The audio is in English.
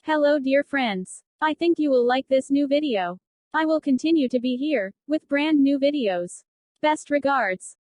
Hello dear friends. I think you will like this new video. I will continue to be here, with brand new videos. Best regards.